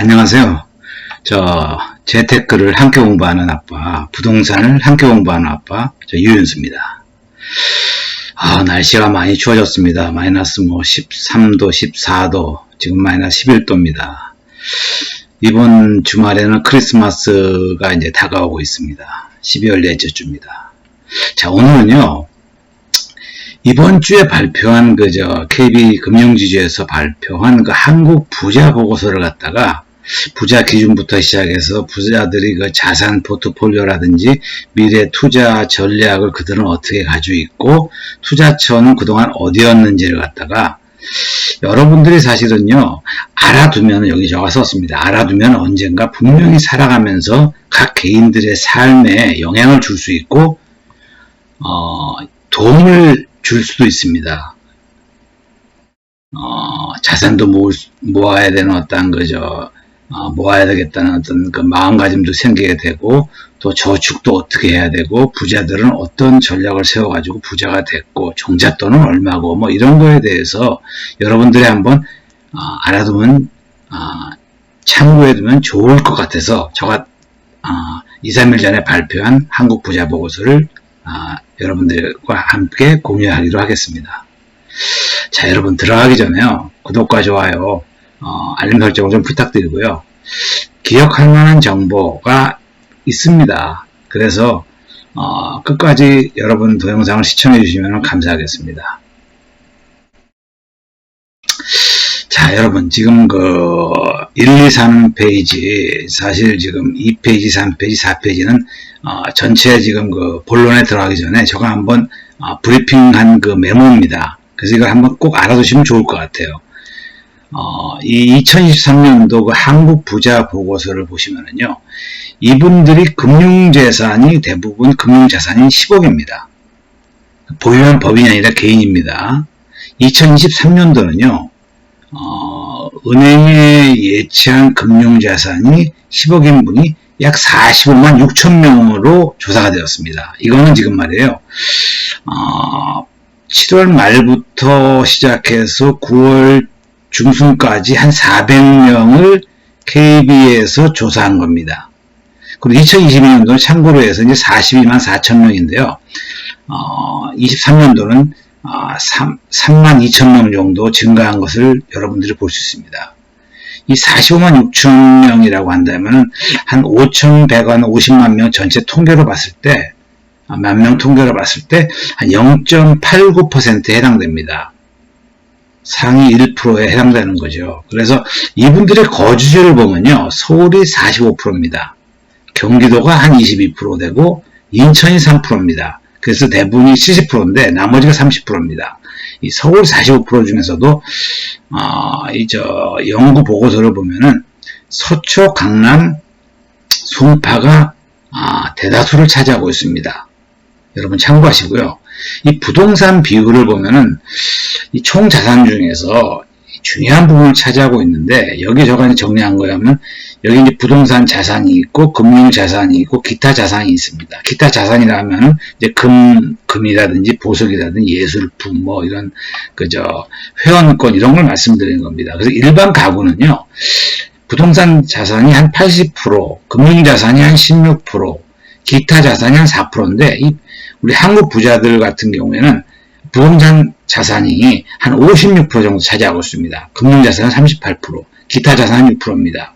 안녕하세요. 재테크를 함께 공부하는 아빠, 부동산을 함께 공부하는 아빠, 유윤수입니다. 날씨가 많이 추워졌습니다. 마이너스 13도, 14도, 지금 마이너스 11도입니다. 이번 주말에는 크리스마스가 이제 다가오고 있습니다. 12월 넷째 주입니다. 자, 오늘은요, 이번 주에 발표한 KB금융지주에서 발표한 한국 부자 보고서를 갖다가 부자 기준부터 시작해서 부자들이 자산 포트폴리오라든지 미래 투자 전략을 그들은 어떻게 가지고 있고 투자처는 그동안 어디였는지를 갖다가 여러분들이 사실은요, 알아두면, 여기 적어 썼습니다. 알아두면 언젠가 분명히 살아가면서 각 개인들의 삶에 영향을 줄 수 있고 도움을 줄 수도 있습니다. 자산도 모아야 되는 모아야 되겠다는 마음가짐도 생기게 되고, 또 저축도 어떻게 해야 되고, 부자들은 어떤 전략을 세워가지고 부자가 됐고, 종잣돈은 얼마고, 이런 거에 대해서 여러분들이 한번, 알아두면, 참고해두면 좋을 것 같아서, 제가, 2, 3일 전에 발표한 한국 부자 보고서를, 여러분들과 함께 공유하기로 하겠습니다. 자, 여러분 들어가기 전에요, 구독과 좋아요, 알림 설정을 좀 부탁드리고요. 기억할 만한 정보가 있습니다. 그래서 끝까지 여러분 동영상을 시청해 주시면 감사하겠습니다. 자, 여러분 지금 1, 2, 3페이지, 사실 지금 2페이지, 3페이지, 4페이지는 전체 지금 본론에 들어가기 전에 제가 한번 브리핑한 메모입니다. 그래서 이걸 한번 꼭 알아두시면 좋을 것 같아요. 이 2023년도 한국 부자 보고서를 보시면은요, 이분들이 금융재산이 대부분 금융자산이 10억입니다. 보유한 법인이 아니라 개인입니다. 2023년도는요, 은행에 예치한 금융자산이 10억인 분이 약 45만 6천 명으로 조사가 되었습니다. 이거는 지금 말이에요, 7월 말부터 시작해서 9월 중순까지 한 400명을 KB에서 조사한 겁니다. 그리고 2022년도는 참고로 해서 이제 42만 4천 명인데요. 23년도는 3만 2천 명 정도 증가한 것을 여러분들이 볼 수 있습니다. 이 45만 6천 명이라고 한다면 한 5,100만 50만 명 전체 통계로 봤을 때, 만 명 통계로 봤을 때 한 0.89%에 해당됩니다. 상위 1%에 해당되는 거죠. 그래서 이분들의 거주지를 보면요, 서울이 45%입니다. 경기도가 한 22% 되고 인천이 3%입니다. 그래서 대부분이 70%인데 나머지가 30%입니다. 이 서울 45% 중에서도 연구 보고서를 보면은 서초, 강남, 송파가 대다수를 차지하고 있습니다. 여러분 참고하시고요. 이 부동산 비율을 보면은 이 총 자산 중에서 중요한 부분을 차지하고 있는데, 여기 제가 정리한 거라면 여기 이제 부동산 자산이 있고 금융 자산이 있고 기타 자산이 있습니다. 기타 자산이라면 이제 금이라든지 보석이라든지 예술품 이런 회원권 이런 걸 말씀드리는 겁니다. 그래서 일반 가구는요, 부동산 자산이 한 80%, 금융 자산이 한 16%, 기타 자산이 한 4%인데 우리 한국 부자들 같은 경우에는 부동산 자산이 한 56% 정도 차지하고 있습니다. 금융자산은 38%, 기타 자산은 6%입니다.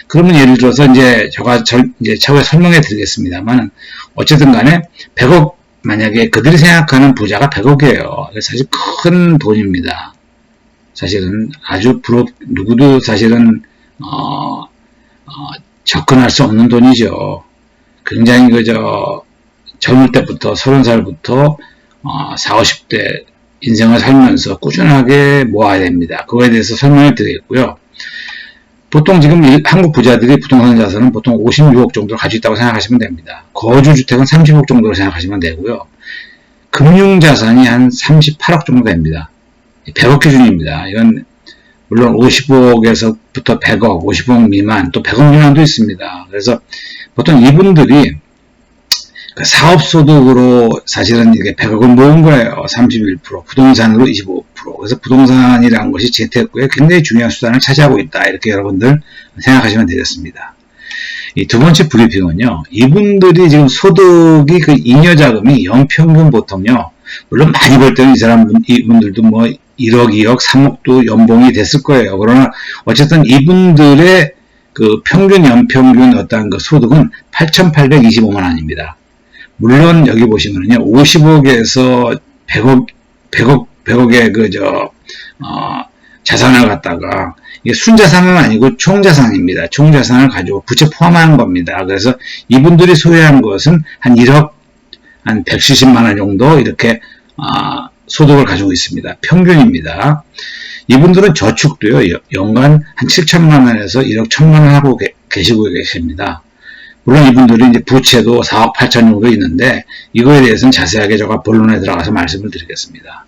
그러면 예를 들어서 제가 차후에 설명해 드리겠습니다만, 어쨌든 간에 100억, 만약에 그들이 생각하는 부자가 100억이에요. 사실 큰 돈입니다. 사실은 아주 누구도 사실은, 접근할 수 없는 돈이죠. 굉장히 젊을 때부터 30살부터 40, 50대 인생을 살면서 꾸준하게 모아야 됩니다. 그거에 대해서 설명을 드리겠고요. 보통 지금 한국 부자들이 부동산 자산은 보통 56억 정도를 가지고 있다고 생각하시면 됩니다. 거주주택은 30억 정도로 생각하시면 되고요. 금융자산이 한 38억 정도 됩니다. 100억 기준입니다. 이건 물론 50억에서부터 100억, 50억 미만, 또 100억 미만도 있습니다. 그래서 보통 이분들이 사업소득으로 사실은 이게 100억을 모은 거예요. 31%, 부동산으로 25%, 50%. 그래서 부동산이라는 것이 재테크에 굉장히 중요한 수단을 차지하고 있다. 이렇게 여러분들 생각하시면 되겠습니다. 이 두 번째 브리핑은요, 이분들이 지금 소득이 그 잉여자금이 연평균 보통요, 물론 많이 벌 때는 이분들도 뭐 1억, 2억, 3억도 연봉이 됐을 거예요. 그러나 어쨌든 이분들의 그 평균 연평균 어떤 그 소득은 8,825만 원입니다. 물론 여기 보시면은요, 50억에서 100억의 자산을 갖다가, 이게 순자산은 아니고 총자산입니다. 총자산을 가지고 부채 포함하는 겁니다. 그래서 이분들이 소유한 것은 한 1억, 한 170만 원 정도 이렇게, 소득을 가지고 있습니다. 평균입니다. 이분들은 저축도요, 연간 한 7천만 원에서 1억 1천만 원 하고 계시고 계십니다. 물론 이분들이 이제 부채도 4억 8천 정도 있는데, 이거에 대해서는 자세하게 제가 본론에 들어가서 말씀을 드리겠습니다.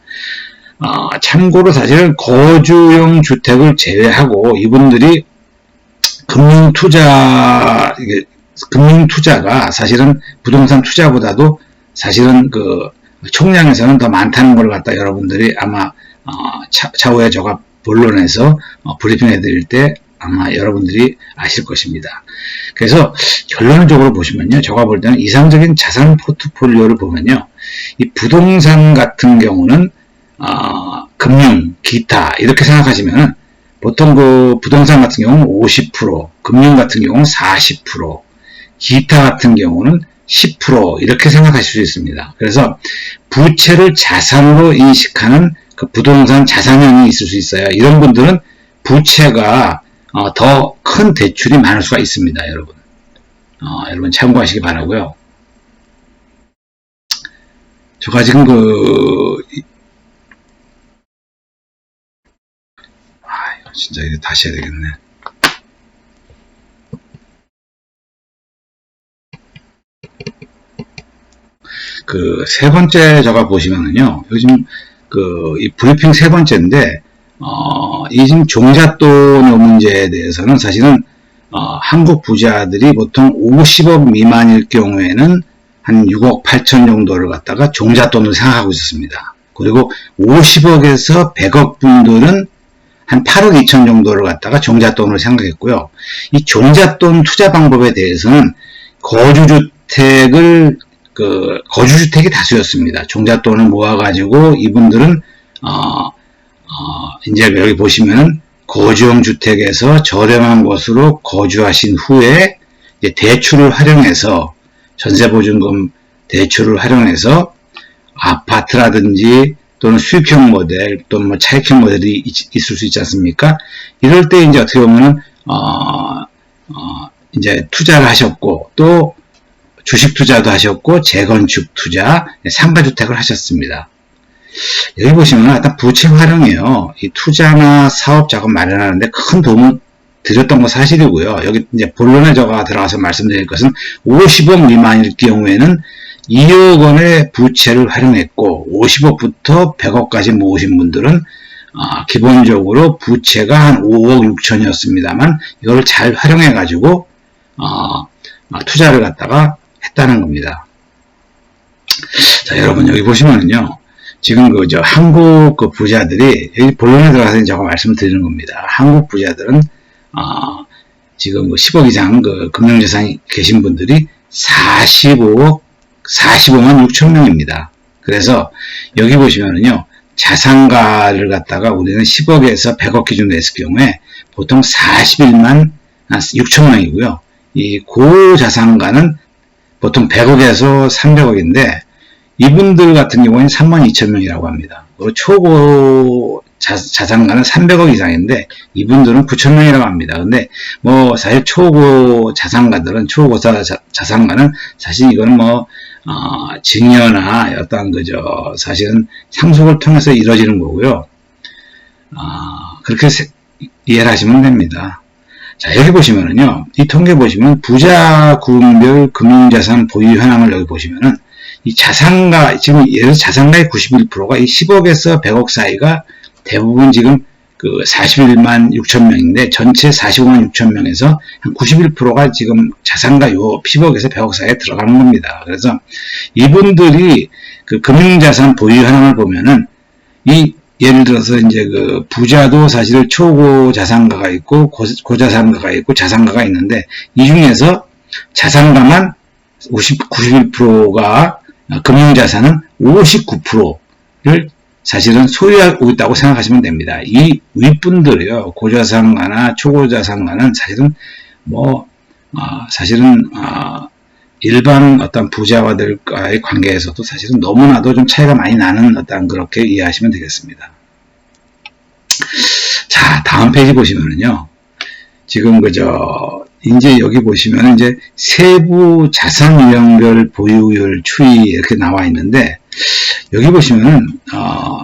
참고로 사실은 거주용 주택을 제외하고 이분들이 금융투자가 사실은 부동산 투자보다도 사실은 그 총량에서는 더 많다는 걸 갖다 여러분들이 아마 차후에 제가 본론에서 브리핑 해드릴 때 아마 여러분들이 아실 것입니다. 그래서 결론적으로 보시면요, 제가 볼 때는 이상적인 자산 포트폴리오를 보면요, 이 부동산 같은 경우는 금융, 기타 이렇게 생각하시면 보통 그 부동산 같은 경우는 50%, 금융 같은 경우는 40%, 기타 같은 경우는 10% 이렇게 생각하실 수 있습니다. 그래서 부채를 자산으로 인식하는 그 부동산 자산형이 있을 수 있어요. 이런 분들은 부채가 더 큰 대출이 많을 수가 있습니다. 여러분 참고하시기 바라고요. 제가 지금 진짜 이거 다시 해야 되겠네. 그 세 번째 제가 보시면은요, 요즘 이 브리핑 세 번째인데, 이 지금 종잣돈의 문제에 대해서는 사실은 한국 부자들이 보통 50억 미만일 경우에는 한 6억 8천 정도를 갖다가 종잣돈을 생각하고 있었습니다. 그리고 50억에서 100억 분들은 한 8억 2천 정도를 갖다가 종잣돈을 생각했고요. 이 종잣돈 투자 방법에 대해서는 거주주택이 다수였습니다. 종잣돈을 모아가지고 이분들은 이제 여기 보시면은 거주용 주택에서 저렴한 곳으로 거주하신 후에 이제 대출을 활용해서 전세보증금 대출을 활용해서 아파트라든지 또는 수익형 모델 또는 뭐 차익형 모델이 있을 수 있지 않습니까? 이럴 때 이제 어떻게 보면은 이제 투자를 하셨고 또 주식 투자도 하셨고 재건축 투자, 상가주택을 하셨습니다. 여기 보시면 일단 부채 활용이요, 이 투자나 사업 자금 마련하는데 큰 도움을 드렸던 건 사실이고요. 여기 이제 본론에 제가 들어가서 말씀드릴 것은 50억 미만일 경우에는 2억 원의 부채를 활용했고 50억부터 100억까지 모으신 분들은 기본적으로 부채가 한 5억 6천이었습니다만 이걸 잘 활용해 가지고 투자를 갖다가 했다는 겁니다. 자, 여러분 여기 보시면은요, 지금 한국 부자들이 여기 본론에 들어가서 제가 말씀을 드리는 겁니다. 한국 부자들은 지금 10억 이상 금융자산이 계신 분들이 45만 6천 명입니다. 그래서 여기 보시면은요, 자산가를 갖다가 우리는 10억에서 100억 기준으로 했을 경우에 보통 41만 6천 명이고요. 이 고자산가는 보통 100억에서 300억인데 이분들 같은 경우에는 3만 2천 명이라고 합니다. 그리고 초고 자산가는 300억 이상인데 이분들은 9천 명이라고 합니다. 근데 뭐 사실 초고 자산가들은 초고사 자산가는 사실 이거는 뭐 증여나 어떤 사실은 상속을 통해서 이루어지는 거고요. 그렇게 이해를 하시면 됩니다. 자, 여기 보시면은요, 이 통계 보시면 부자 구분별 금융자산 보유 현황을 여기 보시면은 이 자산가, 지금 예를 들어 자산가의 91%가 이 10억에서 100억 사이가 대부분 지금 41만 6천 명인데 전체 45만 6천 명에서 한 91%가 지금 자산가 요 10억에서 100억 사이에 들어가는 겁니다. 그래서 이분들이 금융자산 보유 현황을 보면은 이 예를 들어서 이제 그 부자도 사실 초고자산가가 있고 고자산가가 있고 자산가가 있는데 이 중에서 자산가만 91%가 금융자산은 59%를 사실은 소유하고 있다고 생각하시면 됩니다. 이 윗분들이요, 고자산가나 초고자산가는 사실은 일반 어떤 부자와들과의 관계에서도 사실은 너무나도 좀 차이가 많이 나는 어떤 그렇게 이해하시면 되겠습니다. 자, 다음 페이지 보시면은요, 지금 이제 여기 보시면 이제 세부 자산 유형별 보유율 추이 이렇게 나와 있는데, 여기 보시면은,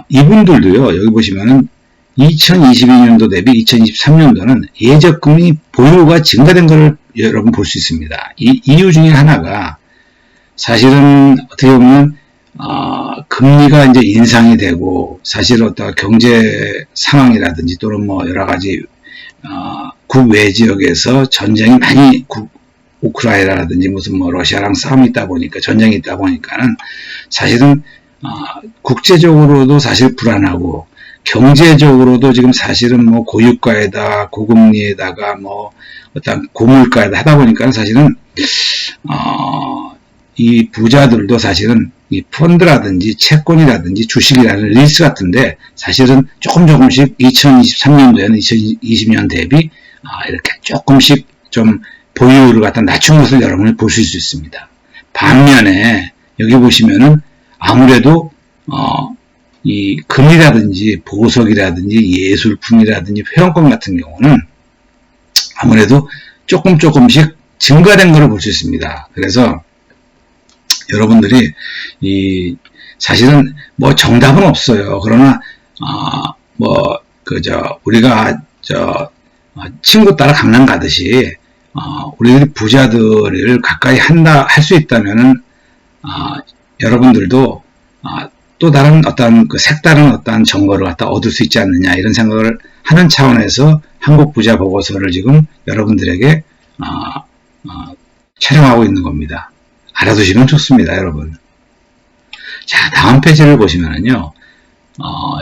이분들도요, 여기 보시면은 2022년도 대비 2023년도는 예적금이 보유가 증가된 것을 여러분 볼 수 있습니다. 이 이유 중에 하나가 사실은 어떻게 보면 금리가 이제 인상이 되고 사실 어떤 경제 상황이라든지 또는 여러 가지 국외 지역에서 전쟁이 많이 우크라이나라든지 무슨 러시아랑 싸움이 있다 보니까 전쟁이 있다 보니까는 사실은 국제적으로도 사실 불안하고 경제적으로도 지금 사실은 고유가에다 고금리에다가 어떤 고물가에다 하다 보니까 사실은 이 부자들도 사실은 이 펀드라든지 채권이라든지 주식이라는 리스크 같은데 사실은 조금씩 2023년도에는 2020년 대비 이렇게 조금씩 좀 보유율을 갖다 낮춘 것을 여러분이 보실 수 있습니다. 반면에 여기 보시면은 아무래도 이 금이라든지 보석이라든지 예술품이라든지 회원권 같은 경우는 아무래도 조금씩 증가된 것을 볼 수 있습니다. 그래서 여러분들이 사실은 정답은 없어요. 그러나 우리가 친구 따라 강남 가듯이 우리들이 부자들을 가까이 할 수 있다면은 여러분들도 또 다른 어떤 색다른 어떤 정보를 갖다 얻을 수 있지 않느냐 이런 생각을 하는 차원에서 한국 부자 보고서를 지금 여러분들에게 촬영하고 있는 겁니다. 알아두시면 좋습니다, 여러분. 자, 다음 페이지를 보시면은요,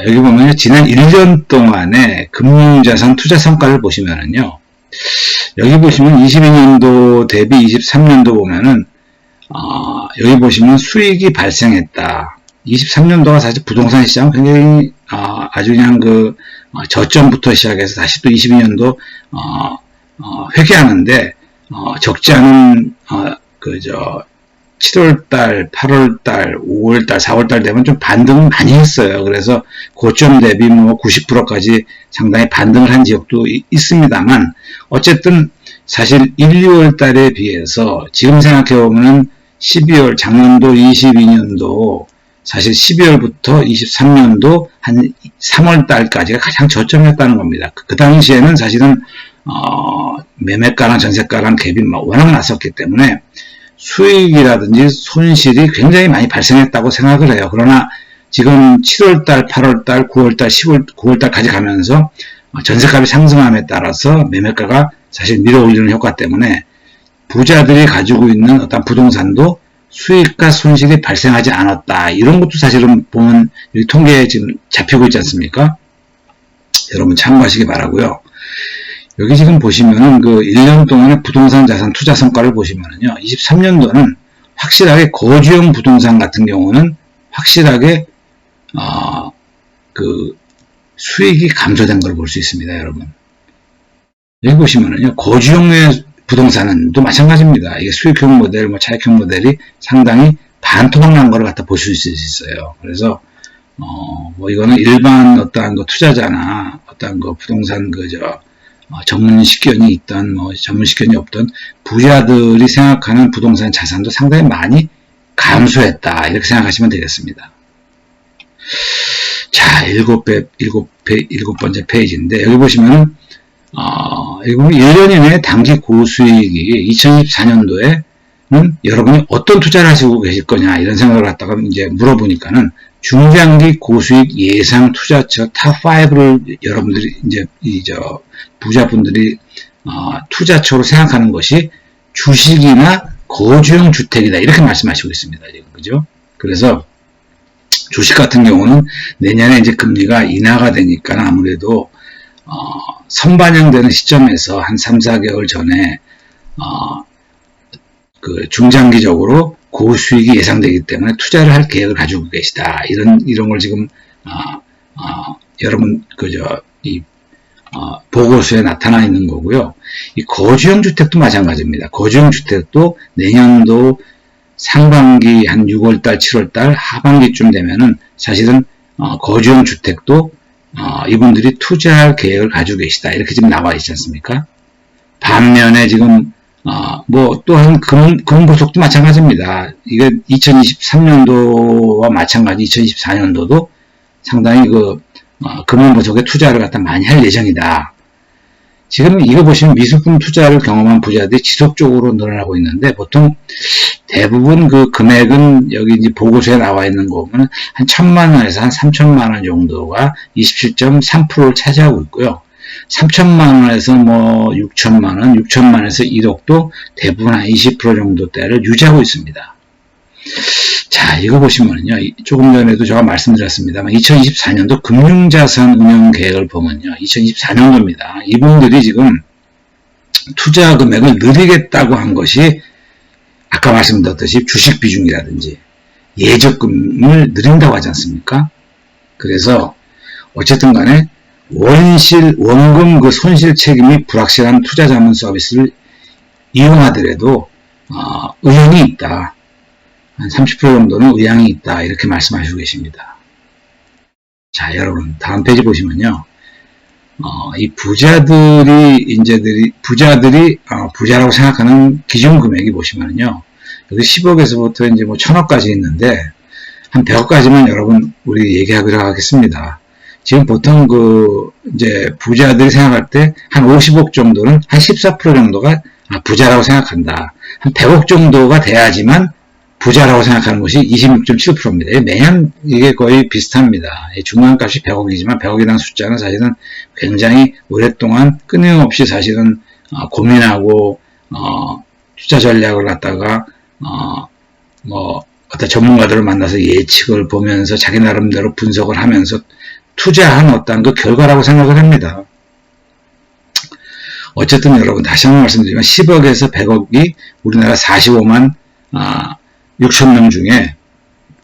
여기 보면 지난 1년 동안의 금융자산 투자 성과를 보시면은요, 여기 보시면 22년도 대비 23년도 보면은 여기 보시면 수익이 발생했다. 23년도가 사실 부동산 시장은 굉장히 아주 그냥 저점부터 시작해서 다시 또 22년도 회귀하는데 적지 않은 7월달, 8월달, 5월달, 4월달 되면 좀 반등을 많이 했어요. 그래서 고점 대비 90%까지 상당히 반등을 한 지역도 있습니다만 어쨌든 사실 1, 2월달에 비해서 지금 생각해보면 12월 작년도 22년도 사실 12월부터 23년도 한 3월달까지가 가장 저점이었다는 겁니다. 그 당시에는 사실은 매매가랑 전세가랑 갭이 워낙 났었기 때문에 수익이라든지 손실이 굉장히 많이 발생했다고 생각을 해요. 그러나 지금 7월달, 8월달, 9월달, 9월달까지 가면서 전세값이 상승함에 따라서 매매가가 사실 밀어올리는 효과 때문에 부자들이 가지고 있는 어떤 부동산도 수익과 손실이 발생하지 않았다. 이런 것도 사실은 보면 여기 통계에 지금 잡히고 있지 않습니까? 여러분 참고하시기 바라고요. 여기 지금 보시면은 1년 동안의 부동산 자산 투자 성과를 보시면은요, 23년도는 확실하게 거주형 부동산 같은 경우는 확실하게 수익이 감소된 걸 볼 수 있습니다, 여러분. 여기 보시면은요, 거주형의 부동산은 또 마찬가지입니다. 이게 수익형 모델, 차익형 모델이 상당히 반토막 난 거를 갖다 보실 수 있어요. 그래서, 이거는 일반 어떠한 투자자나 어떠한 부동산 전문 식견이 있던, 전문 식견이 없던 부자들이 생각하는 부동산 자산도 상당히 많이 감소했다. 이렇게 생각하시면 되겠습니다. 자, 일곱 번째 페이지인데, 여기 보시면은, 여기 보면 1년 이내에 단기 고수익이 2024년도에는 여러분이 어떤 투자를 하시고 계실 거냐, 이런 생각을 갖다가 이제 물어보니까는 중장기 고수익 예상 투자처 탑5를 여러분들이 이제 부자분들이 투자처로 생각하는 것이 주식이나 거주형 주택이다 이렇게 말씀하시고 있습니다. 지금 그죠? 그래서 주식 같은 경우는 내년에 이제 금리가 인하가 되니까 아무래도 선반영되는 시점에서 한 3, 4개월 전에 그 중장기적으로 고수익이 예상되기 때문에 투자를 할 계획을 가지고 계시다. 이런 걸 지금 여러분 이 보고서에 나타나 있는 거고요. 이 거주형 주택도 마찬가지입니다. 거주형 주택도 내년도 상반기 한 6월달, 7월달 하반기쯤 되면은 사실은 거주형 주택도 이분들이 투자할 계획을 가지고 계시다. 이렇게 지금 나와 있지 않습니까? 반면에 지금 뭐 또한 금보석도 마찬가지입니다. 이게 2023년도와 마찬가지 2024년도도 상당히 금융보석에 투자를 갖다 많이 할 예정이다. 지금 이거 보시면 미술품 투자를 경험한 부자들이 지속적으로 늘어나고 있는데 보통 대부분 그 금액은 여기 이제 보고서에 나와 있는 거 보면 한 1,000만 원에서 한 3,000만 원 정도가 27.3%를 차지하고 있고요. 3,000만 원에서 뭐 6,000만 원, 6,000만 원에서 1억도 대부분 한 20% 정도대를 유지하고 있습니다. 자, 이거 보시면요. 조금 전에도 제가 말씀드렸습니다만 2024년도 금융자산 운영 계획을 보면요. 2024년도입니다. 이분들이 지금 투자 금액을 늘리겠다고 한 것이 아까 말씀드렸듯이 주식 비중이라든지 예적금을 늘린다고 하지 않습니까? 그래서 어쨌든 간에 원금 그 손실 책임이 불확실한 투자 자문 서비스를 이용하더라도 의향이 있다. 한 30% 정도는 의향이 있다. 이렇게 말씀하시고 계십니다. 자, 여러분 다음 페이지 보시면요. 이 부자들이 부자라고 생각하는 기준 금액이 보시면요. 여기 10억에서부터 이제 뭐 1,000억까지 있는데 한 100억까지만 여러분 우리 얘기하기로 하겠습니다. 지금 보통 이제 부자들이 생각할 때 한 50억 정도는 한 14% 정도가 부자라고 생각한다. 한 100억 정도가 돼야지만 부자라고 생각하는 것이 26.7%입니다. 매년 이게 거의 비슷합니다. 중간값이 100억이지만 100억이라는 숫자는 사실은 굉장히 오랫동안 끊임없이 사실은 고민하고 투자 전략을 갖다가 뭐 어떤 전문가들을 만나서 예측을 보면서 자기 나름대로 분석을 하면서 투자한 어떤 그 결과라고 생각을 합니다. 어쨌든 여러분 다시 한번 말씀드리면 10억에서 100억이 우리나라 45만 6천 명 중에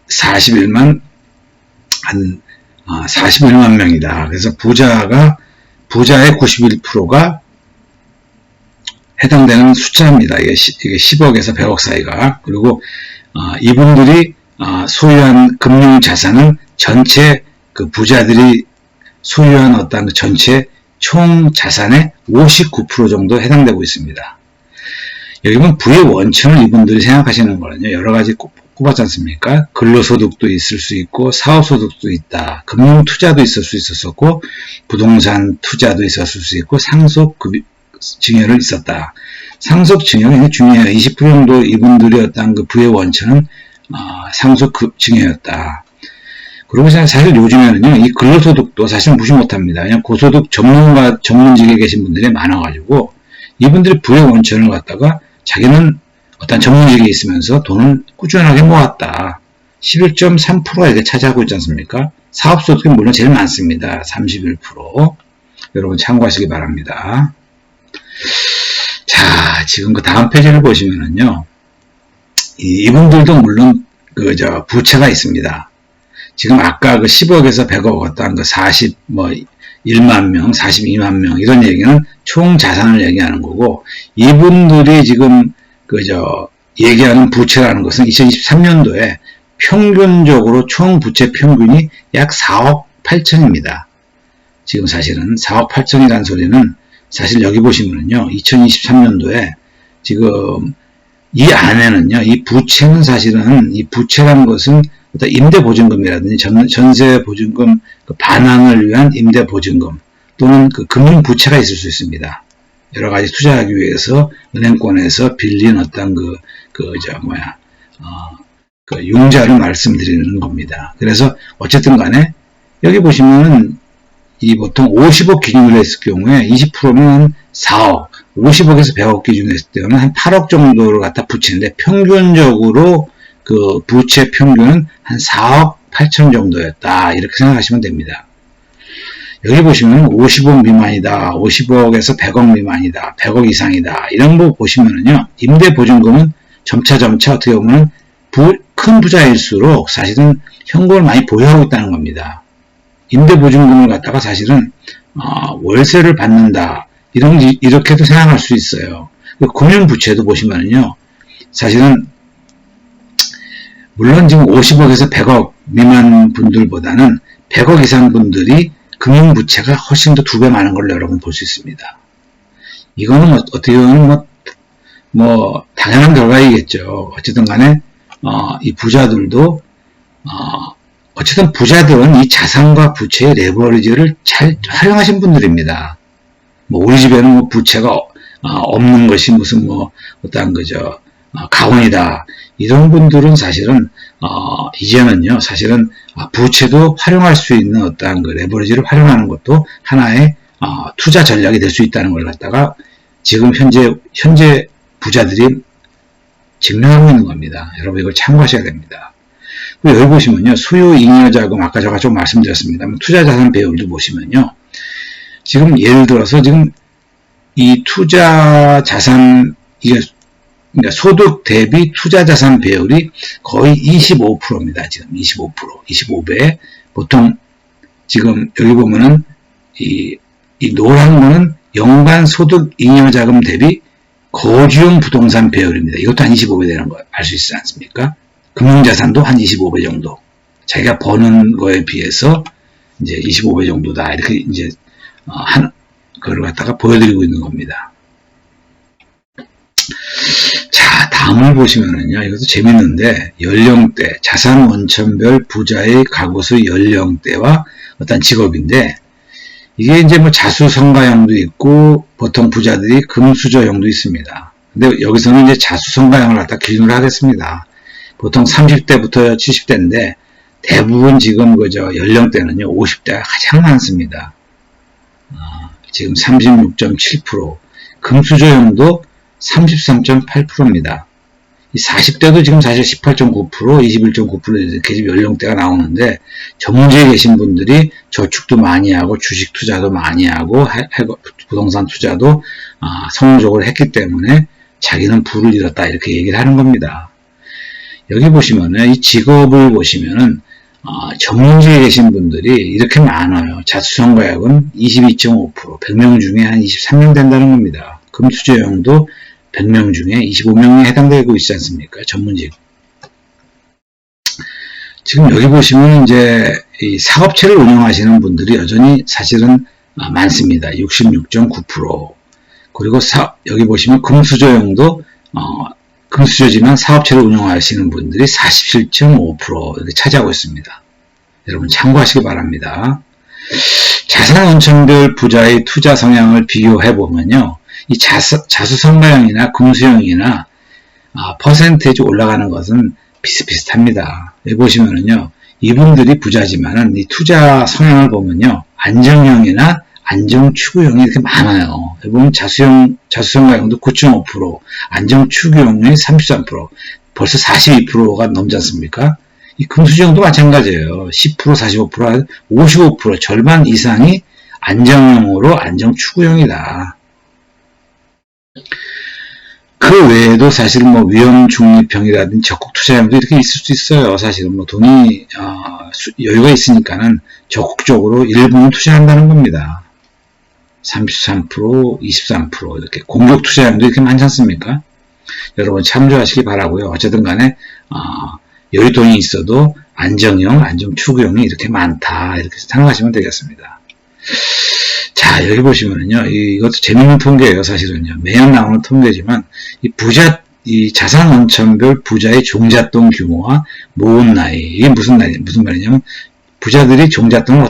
41만 명이다. 그래서 부자의 91%가 해당되는 숫자입니다. 이게 10억에서 100억 사이가. 그리고 이분들이 소유한 금융 자산은 전체 그 부자들이 소유한 어떤 그 전체 총 자산의 59% 정도 해당되고 있습니다. 여기 보면 부의 원천을 이분들이 생각하시는 거는요. 여러 가지 꼽았지 않습니까? 근로소득도 있을 수 있고 사업소득도 있다. 금융투자도 있을 수 있었고 부동산 투자도 있었을 수 있고 상속증여를 있었다. 상속증여가 굉장히 중요해요. 20% 정도 이분들이 어떤 그 부의 원천은 상속증여였다. 그리고 사실 요즘에는요, 이 근로소득도 사실 무시 못합니다. 그냥 고소득 전문직에 계신 분들이 많아가지고 이분들이 부의 원천을 갖다가 자기는 어떤 전문직에 있으면서 돈을 꾸준하게 모았다. 11.3%가 이렇게 차지하고 있지 않습니까? 사업소득이 물론 제일 많습니다. 31%. 여러분 참고하시기 바랍니다. 자, 지금 그 다음 페이지를 보시면은요, 이분들도 물론 부채가 있습니다. 지금 아까 그 10억에서 100억 어떤 그 1만 명, 42만 명 이런 얘기는 총 자산을 얘기하는 거고 이분들이 지금 얘기하는 부채라는 것은 2023년도에 평균적으로 총 부채 평균이 약 4억 8천입니다. 지금 사실은 4억 8천이라는 소리는 사실 여기 보시면은요 2023년도에 지금 이 안에는요 이 부채는 사실은 이 부채라는 것은 임대보증금이라든지 전세보증금 반환을 위한 임대보증금 또는 그 금융부채가 있을 수 있습니다. 여러 가지 투자하기 위해서 은행권에서 빌린 어떤 융자를 말씀드리는 겁니다. 그래서 어쨌든 간에 여기 보시면은 이 보통 50억 기준으로 했을 경우에 20%면 4억, 50억에서 100억 기준으로 했을 때는 한 8억 정도를 갖다 부채인데 평균적으로 그 부채 평균은 한 4억 8천 정도였다. 이렇게 생각하시면 됩니다. 여기 보시면 50억 미만이다, 50억에서 100억 미만이다, 100억 이상이다, 이런 거 보시면은요, 임대보증금은 점차 어떻게 보면 큰 부자일수록 사실은 현금을 많이 보유하고 있다는 겁니다. 임대보증금을 갖다가 사실은 월세를 받는다, 이렇게도 생각할 수 있어요. 금융부채도 보시면은요, 사실은 물론 지금 50억에서 100억 미만 분들보다는 100억 이상 분들이 금융부채가 훨씬 더 2배 많은 걸 여러분 볼 수 있습니다. 이거는 어떻게 보면 당연한 결과이겠죠. 어쨌든 간에 이 부자들도 어쨌든 부자들은 이 자산과 부채의 레버리지를 잘 활용하신 분들입니다. 우리 집에는 부채가 없는 것이 무슨 어떠한 거죠. 가원이다. 이런 분들은 사실은 이제는요, 사실은 부채도 활용할 수 있는 어떠한 그 레버리지를 활용하는 것도 하나의 투자 전략이 될 수 있다는 걸 갖다가 지금 현재 부자들이 증명하고 있는 겁니다. 여러분 이걸 참고하셔야 됩니다. 여기 보시면요, 수요 잉여 자금, 아까 제가 좀 말씀드렸습니다만 투자 자산 배율도 보시면요, 지금 예를 들어서 지금 이 투자 자산, 그러니까 소득 대비 투자 자산 배율이 거의 25%입니다. 지금 25배. 보통 지금 여기 보면은 이 노란 거는 연간 소득 잉여 자금 대비 거주용 부동산 배율입니다. 이것도 한 25배 되는 거 알 수 있지 않습니까? 금융자산도 한 25배 정도. 자기가 버는 거에 비해서 이제 25배 정도다. 이렇게 이제 그걸 갖다가 보여드리고 있는 겁니다. 자, 다음을 보시면은요, 이것도 재밌는데, 연령대, 자산 원천별 부자의 가구수 연령대와 어떤 직업인데, 이게 이제 자수성가형도 있고, 보통 부자들이 금수저형도 있습니다. 근데 여기서는 이제 자수성가형을 갖다 기준으로 하겠습니다. 보통 30대부터 70대인데, 대부분 지금 연령대는요, 50대가 가장 많습니다. 지금 36.7%, 금수저형도 33.8%입니다. 이 40대도 지금 사실 18.9%, 21.9% 이렇게 지금 연령대가 나오는데, 전문직에 계신 분들이 저축도 많이 하고, 주식 투자도 많이 하고, 부동산 투자도 성공적으로 했기 때문에 자기는 부를 잃었다, 이렇게 얘기를 하는 겁니다. 여기 보시면은, 이 직업을 보시면은, 전문직에 계신 분들이 이렇게 많아요. 자수성가액은 22.5%, 100명 중에 한 23명 된다는 겁니다. 금수저형도 100명 중에 25명에 해당되고 있지 않습니까? 전문직. 지금 여기 보시면 이제 이 사업체를 운영하시는 분들이 여전히 사실은 많습니다. 66.9%. 그리고 여기 보시면 금수저형도 금수저지만 사업체를 운영하시는 분들이 47.5% 이렇게 차지하고 있습니다. 여러분 참고하시기 바랍니다. 자산 원천별 부자의 투자 성향을 비교해 보면요, 이 자수성가형이나 금수형이나 퍼센테이지 올라가는 것은 비슷비슷합니다. 여기 보시면은요, 이분들이 부자지만은 이 투자 성향을 보면요, 안정형이나 안정추구형이 이렇게 많아요. 여기 보면 자수성가형도 9.5%, 안정추구형이 33%, 벌써 42%가 넘지 않습니까? 이 금수저형도 마찬가지예요. 10%, 45%, 55%, 절반 이상이 안정형으로 안정추구형이다. 그 외에도 사실 위험중립형이라든지 적극투자형도 이렇게 있을 수 있어요. 사실은 돈이 여유가 있으니까는 적극적으로 일부는 투자한다는 겁니다. 33%, 23% 이렇게 공격투자형도 이렇게 많지 않습니까? 여러분 참조하시기 바라고요. 어쨌든 간에 여유돈이 있어도 안정형, 안정추구형이 이렇게 많다, 이렇게 생각하시면 되겠습니다. 자, 여기 보시면은요, 이것도 재밌는 통계예요, 사실은요. 매년 나오는 통계지만, 이 자산 원천별 부자의 종잣돈 규모와 모은 나이, 이게 무슨 말이냐면, 부자들이 종잣돈을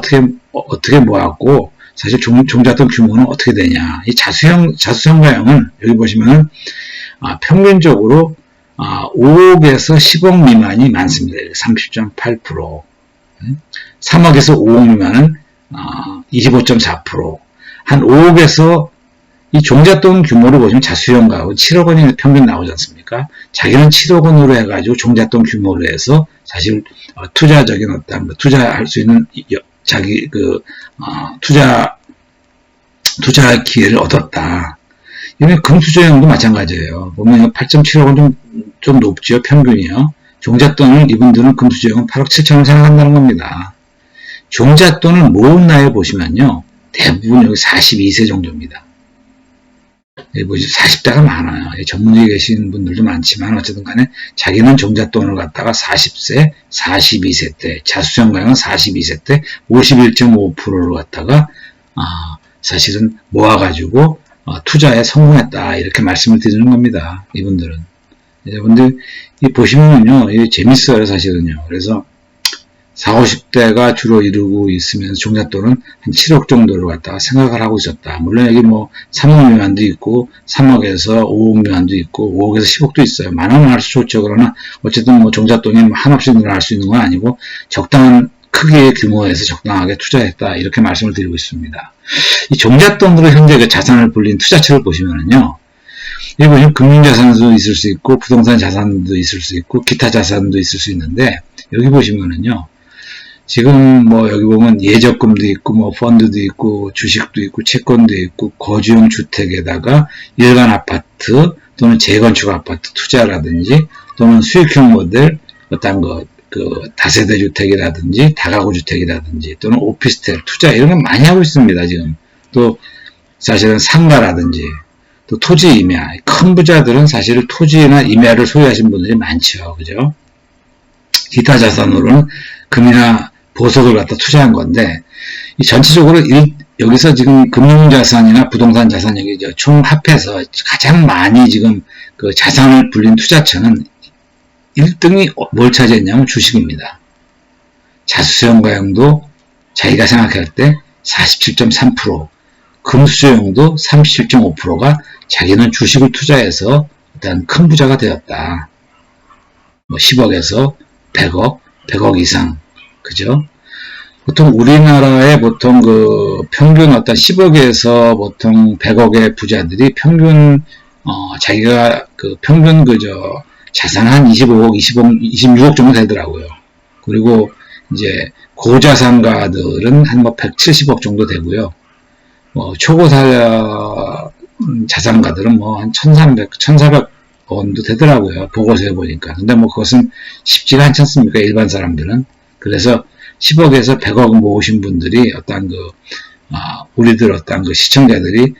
어떻게 모았고, 사실 종잣돈 규모는 어떻게 되냐. 이 자수성가형은, 여기 보시면은, 평균적으로, 5억에서 10억 미만이 많습니다. 30.8%. 3억에서 5억 미만은 25.4%, 한 5억에서 이 종잣돈 규모를 보시면 자수형가하고 7억 원이 평균 나오지 않습니까? 자기는 7억 원으로 해가지고 종잣돈 규모로 해서 사실 투자적인 어떤 투자할 수 있는 자기 투자 기회를 얻었다. 이번에 금수저형도 마찬가지예요. 보면 8.7억 원 좀 높죠, 평균이요. 종잣돈을 이분들은 금수저형은 8억 7천을 생각한다는 겁니다. 종잣돈을 모은 나이 보시면요, 대부분 여기 42세 정도입니다. 여기 보시면 40대가 많아요. 전문직에 계신 분들도 많지만 어쨌든 간에 자기는 종잣돈을 갖다가 40세, 42세 때, 자수성가형은 42세 때 51.5%를 갖다가 사실은 모아가지고 투자에 성공했다, 이렇게 말씀을 드리는 겁니다. 이분들은. 여러분들 보시면요, 이게 재밌어요, 사실은요. 그래서 40, 50대가 주로 이루고 있으면서 종잣돈은 한 7억 정도를 갖다가 생각을 하고 있었다. 물론 여기 뭐 3억 미만도 있고 3억에서 5억 미만도 있고 5억에서 10억도 있어요. 많으면 할수 좋죠. 그러나 어쨌든 뭐 종잣돈이 한없이 늘어날 수 있는 건 아니고 적당한 크기의 규모에서 적당하게 투자했다, 이렇게 말씀을 드리고 있습니다. 이 종잣돈으로 현재 그 자산을 불린 투자처를 보시면은요, 여기 보시면 금융자산도 있을 수 있고 부동산 자산도 있을 수 있고 기타 자산도 있을 수 있는데, 여기 보시면은요, 지금 뭐 여기 보면 예적금도 있고 뭐 펀드도 있고 주식도 있고 채권도 있고 거주용 주택에다가 일반 아파트 또는 재건축 아파트 투자라든지 또는 수익형 모델 어떤 다세대 주택이라든지 다가구 주택이라든지 또는 오피스텔 투자, 이런 거 많이 하고 있습니다. 지금 또 사실은 상가라든지 또 토지 임야, 큰 부자들은 사실 토지나 임야를 소유하신 분들이 많죠. 그죠? 기타 자산으로는 금이나 보석을 갖다 투자한 건데, 이 전체적으로 여기서 지금 금융자산이나 부동산 자산 여기 총 합해서 가장 많이 지금 그 자산을 불린 투자처는 1등이 뭘 차지했냐면 주식입니다. 자수성가형도 자기가 생각할 때 47.3%, 금수저형도 37.5%가 자기는 주식을 투자해서 일단 큰 부자가 되었다. 뭐 10억에서 100억, 100억 이상. 그죠? 보통 우리나라의 보통 평균 어떤 10억에서 보통 100억의 부자들이 평균, 자기가 평균 자산 한 25억, 20억, 26억 정도 되더라고요. 그리고 이제 고자산가들은 한 170억 정도 되고요. 초고사 자산가들은 한 1300, 1400원도 되더라고요. 보고서에 보니까. 근데 그것은 쉽지가 않지 않습니까? 일반 사람들은. 그래서 10억에서 100억 모으신 분들이 우리들 시청자들이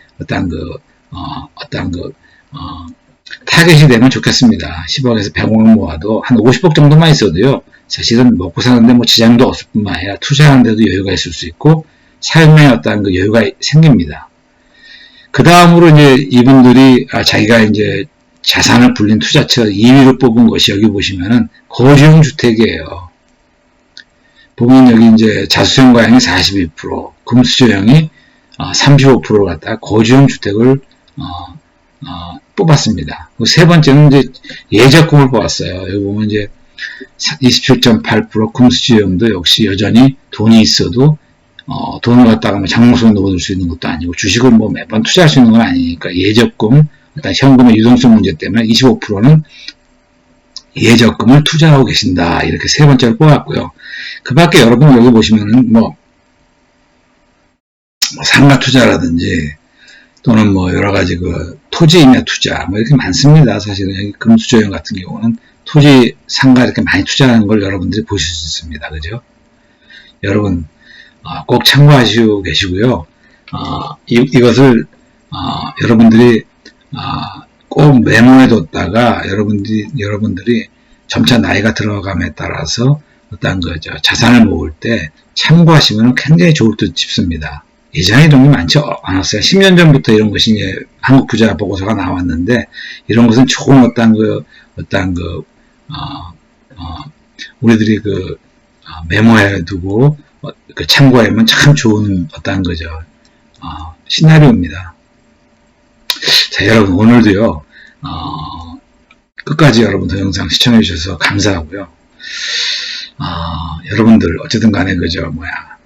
타겟이 되면 좋겠습니다. 10억에서 100억을 모아도 한 50억 정도만 있어도요, 사실은 먹고 사는데 지장도 없을 뿐만 아니라 투자하는데도 여유가 있을 수 있고, 삶에 여유가 생깁니다. 그 다음으로 이제 이분들이 자기가 이제 자산을 불린 투자처 2위로 뽑은 것이 여기 보시면은 거주용 주택이에요. 보면 여기 이제 자수성가형이 42%, 금수저형이 35%를 갖다가 거주용 주택을 뽑았습니다. 세 번째는 이제 예적금을 뽑았어요. 여기 보면 이제 27.8%, 금수저형도 역시 여전히 돈이 있어도 돈을 갖다가 장롱속에 넣어둘 수 있는 것도 아니고 주식을 매번 투자할 수 있는 건 아니니까 예적금, 일단 현금의 유동성 문제 때문에 25%는 예적금을 투자하고 계신다, 이렇게 세 번째로 뽑았고요. 그 밖에 여러분 여기 보시면은 상가 투자라든지 또는 여러 가지 토지 임야 투자 이렇게 많습니다. 사실은 여기 금수저형 같은 경우는 토지 상가 이렇게 많이 투자하는 걸 여러분들이 보실 수 있습니다. 그죠? 여러분 꼭 참고하시고 계시고요. 이것을 여러분들이 꼭 메모해 뒀다가 여러분들이 점차 나이가 들어감에 따라서 어떤 자산을 모을 때 참고하시면 굉장히 좋을 듯 싶습니다. 예전에 이런 게 많지 않았어요. 10년 전부터 이런 것이 이제 한국 부자 보고서가 나왔는데, 이런 것은 조금 우리들이 메모해 두고 참고하면 참 좋은 시나리오입니다. 자, 여러분 오늘도요, 끝까지 여러분 동영상 시청해 주셔서 감사하고요. 여러분들 어쨌든 간에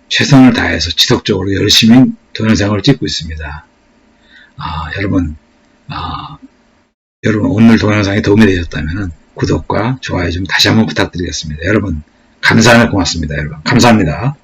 최선을 다해서 지속적으로 열심히 동영상을 찍고 있습니다. 여러분, 여러분 오늘 동영상이 도움이 되셨다면 구독과 좋아요 좀 다시 한번 부탁드리겠습니다. 여러분 감사하며 고맙습니다. 여러분 감사합니다.